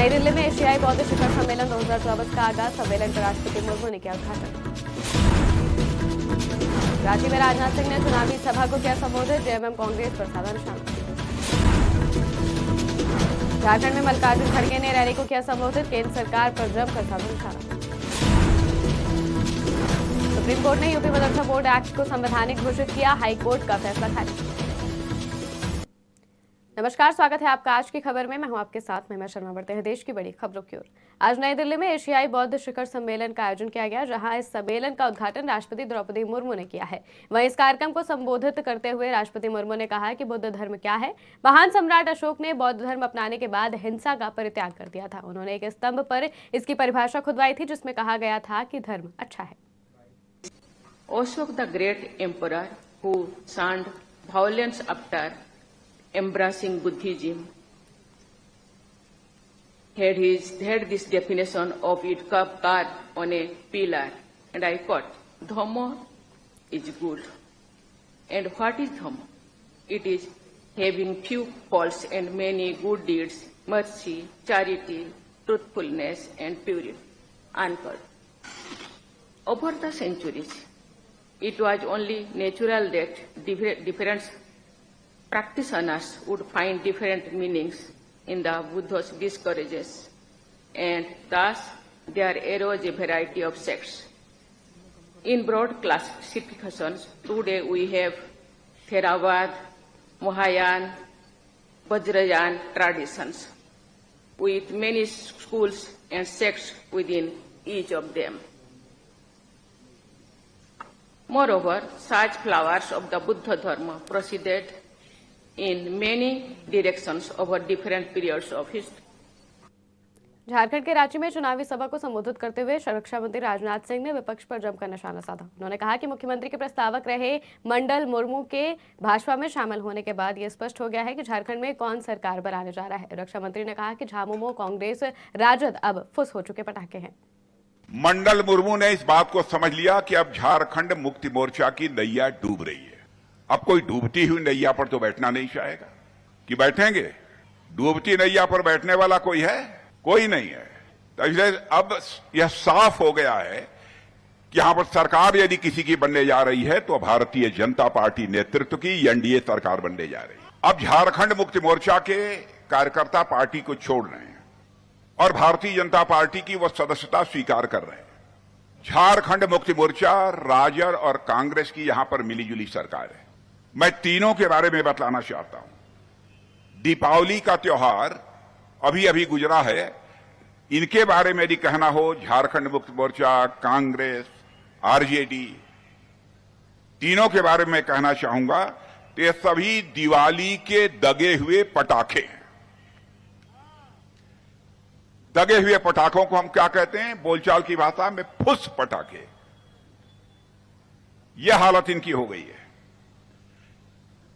नई दिल्ली में एशियाई बौद्ध शिखर सम्मेलन 2024 का आगाज। सम्मेलन का राष्ट्रपति मुर्मू ने किया उद्घाटन। रांची में राजनाथ सिंह ने चुनावी सभा को किया संबोधित। जेएमएम कांग्रेस पर साधा निशाना। झारखंड में मल्लिकार्जुन खड़गे ने रैली को किया संबोधित। केंद्र सरकार पर जमकर साधा निशाना। सुप्रीम कोर्ट ने यूपी मदरसा बोर्ड एक्ट को संवैधानिक घोषित किया। हाईकोर्ट का फैसला खारिज। नमस्कार, स्वागत है आपका आज की खबर में। मैं हूं आपके साथ महिमा शर्मा। बढ़ते हैं देश की बड़ी खबरों की ओर। आज नई दिल्ली में एशियाई बौद्ध शिखर सम्मेलन का आयोजन किया गया, जहां इस सम्मेलन का उद्घाटन राष्ट्रपति द्रौपदी मुर्मू ने किया है। वहीं इस कार्यक्रम को संबोधित करते हुए राष्ट्रपति मुर्मू ने कहा कि बुद्ध धर्म क्या है। महान सम्राट अशोक ने बौद्ध धर्म अपनाने के बाद हिंसा का परित्याग कर दिया था। उन्होंने एक स्तंभ पर इसकी परिभाषा खुदवाई थी, जिसमें कहा गया था कि धर्म अच्छा है। Ashok the great emperor, who shunned violence after embracing Buddhism, had this definition of it carved on a pillar, and I quote, "Dhamma is good." And what is Dhamma? It is having few faults and many good deeds, mercy, charity, truthfulness, and purity. Unquote. Over the centuries, it was only natural that different practitioners would find different meanings in the Buddha's discourages, and thus there arose a variety of sects. In broad classifications, today we have Theravada, Mahayana, Vajrayana traditions, with many schools and sects within each of them. Moreover, such flowers of the Buddha Dharma proceeded in many directions over different periods of history. Jharkhand के रांची में चुनावी सभा को संबोधित करते हुए रक्षा मंत्री राजनाथ सिंह ने विपक्ष पर जमकर निशाना साधा। उन्होंने कहा कि मुख्यमंत्री के प्रस्तावक रहे मंडल मुर्मू के भाजपा में शामिल होने के बाद यह स्पष्ट हो गया है कि झारखंड में कौन सरकार बनाने जा रहा है। रक्षा मंत्री ने कहा कि झामुमो, कांग्रेस, राजद अब फुस हो चुके पटाखे हैं। मंडल मुर्मू ने इस बात को समझ लिया कि अब झारखंड मुक्ति मोर्चा की नैया डूब रही है। अब कोई डूबती हुई नैया पर तो बैठना नहीं चाहेगा कि बैठेंगे। डूबती नैया पर बैठने वाला कोई है? कोई नहीं है। तो इसलिए अब यह साफ हो गया है कि यहां पर सरकार यदि किसी की बनने जा रही है तो भारतीय जनता पार्टी नेतृत्व की एनडीए सरकार बनने जा रही है। अब झारखंड मुक्ति मोर्चा के कार्यकर्ता पार्टी को छोड़ रहे हैं और भारतीय जनता पार्टी की वो सदस्यता स्वीकार कर रहे हैं। झारखंड मुक्ति मोर्चा, राजद और कांग्रेस की यहां पर मिलीजुली सरकार है। मैं तीनों के बारे में बतलाना चाहता हूं। दीपावली का त्योहार अभी अभी गुजरा है। इनके बारे में यदि कहना हो, झारखंड मुक्ति मोर्चा, कांग्रेस, आरजेडी, तीनों के बारे में कहना चाहूंगा तो ये सभी दिवाली के दगे हुए पटाखे हैं। दगे हुए पटाखों को हम क्या कहते हैं बोलचाल की भाषा में? फुस पटाखे। यह हालत इनकी हो गई है।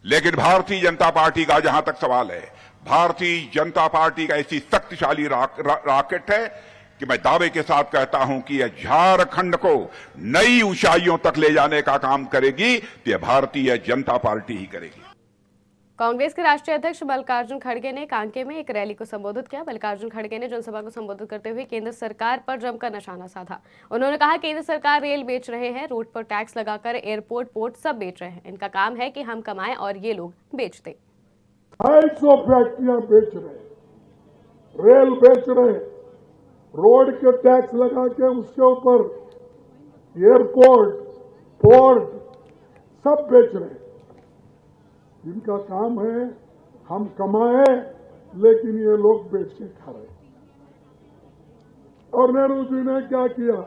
लेकिन भारतीय जनता पार्टी का जहां तक सवाल है, भारतीय जनता पार्टी का ऐसी शक्तिशाली रॉकेट है कि मैं दावे के साथ कहता हूं कि यह झारखंड को नई ऊंचाइयों तक ले जाने का काम करेगी तो यह भारतीय जनता पार्टी ही करेगी। कांग्रेस के राष्ट्रीय अध्यक्ष मल्लिकार्जुन खड़गे ने कांके में एक रैली को संबोधित किया। मल्लिकार्जुन खड़गे ने जनसभा को संबोधित करते हुए केंद्र सरकार पर जमकर निशाना साधा। उन्होंने कहा केंद्र सरकार रेल बेच रहे हैं, रोड पर टैक्स लगाकर एयरपोर्ट, पोर्ट सब बेच रहे हैं। इनका काम है कि हम कमाएं और ये लोग बेच दें। 250 फैक्ट्रियां बेच रहे, रेल बेच रहे, रोड के टैक्स लगा के उसके ऊपर एयरपोर्ट, पोर्ट सब बेच रहे। जिनका काम है हम कमाए, लेकिन ये लोग बेच के खा रहे। और नेहरू जी ने क्या किया?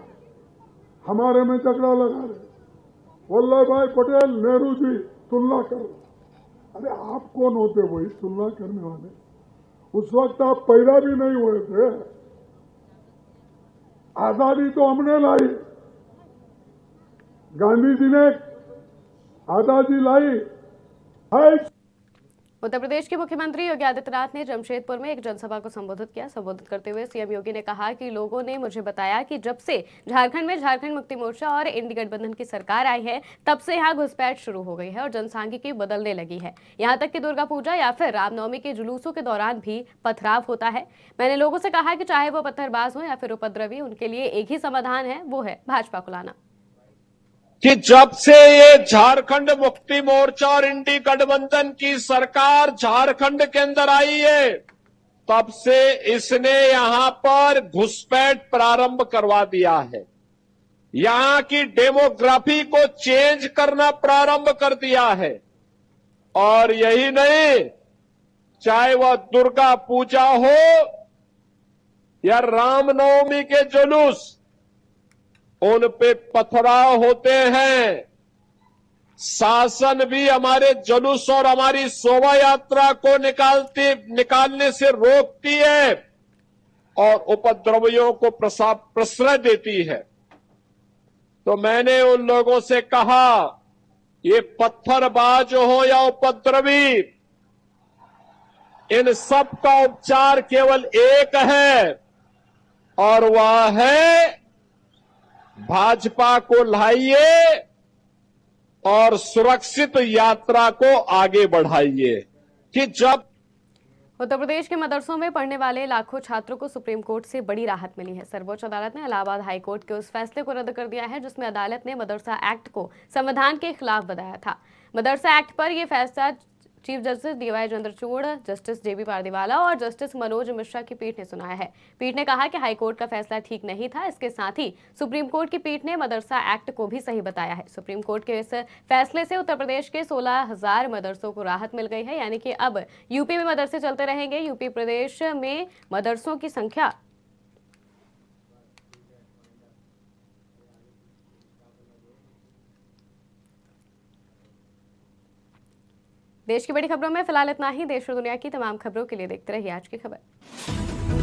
हमारे में झगड़ा लगा रहे। वल्लभ भाई पटेल, नेहरू जी तुलना करो। अरे आप कौन होते वही तुलना करने वाले? उस वक्त आप पैदा भी नहीं हुए थे। आजादी तो हमने लाई, गांधी जी ने आजादी लाई। उत्तर प्रदेश के मुख्यमंत्री योगी आदित्यनाथ ने जमशेदपुर में एक जनसभा को संबोधित किया। संबोधित करते हुए सीएम योगी ने कहा कि लोगों ने मुझे बताया कि जब से झारखंड में झारखंड मुक्ति मोर्चा और इंडी गठबंधन की सरकार आई है, तब से यहाँ घुसपैठ शुरू हो गई है और जनसांख्यिकी बदलने लगी है। यहाँ तक कि दुर्गा पूजा या फिर रामनवमी के जुलूसों के दौरान भी पथराव होता है। मैंने लोगों से कहा कि चाहे वो पत्थरबाज हो या फिर उपद्रवी, उनके लिए एक ही समाधान है, वो है भाजपा को लाना। कि जब से ये झारखंड मुक्ति मोर्चा और इंडी गठबंधन की सरकार झारखंड के अंदर आई है, तब से इसने यहां पर घुसपैठ प्रारंभ करवा दिया है। यहां की डेमोग्राफी को चेंज करना प्रारंभ कर दिया है। और यही नहीं, चाहे वह दुर्गा पूजा हो या रामनवमी के जुलूस, उन पे पथराव होते हैं। शासन भी हमारे जुलूस और हमारी शोभा यात्रा को निकालने से रोकती है और उपद्रवियों को प्रश्रय देती है। तो मैंने उन लोगों से कहा, ये पत्थरबाज हो या उपद्रवी, इन सब का उपचार केवल एक है और वह है भाजपा को लाइए और सुरक्षित यात्रा को आगे बढ़ाइए। कि जब उत्तर प्रदेश के मदरसों में पढ़ने वाले लाखों छात्रों को सुप्रीम कोर्ट से बड़ी राहत मिली है। सर्वोच्च अदालत ने इलाहाबाद हाई कोर्ट के उस फैसले को रद्द कर दिया है जिसमें अदालत ने मदरसा एक्ट को संविधान के खिलाफ बताया था। मदरसा एक्ट पर यह फैसला chief justice DY Chandrachud, justice JB Pardiwala और जस्टिस मनोज मिश्रा की पीठ ने सुनाया है। पीठ ने कहा कि हाईकोर्ट का फैसला ठीक नहीं था। इसके साथ ही सुप्रीम कोर्ट की पीठ ने मदरसा एक्ट को भी सही बताया है। सुप्रीम कोर्ट के इस फैसले से उत्तर प्रदेश के 16,000 मदरसों को राहत मिल गई है, यानी कि अब यूपी में मदरसे चलते रहेंगे। यूपी प्रदेश में मदरसों की संख्या देश की बड़ी खबरों में फिलहाल इतना ही। देश और दुनिया की तमाम खबरों के लिए देखते रहिए आज की खबर।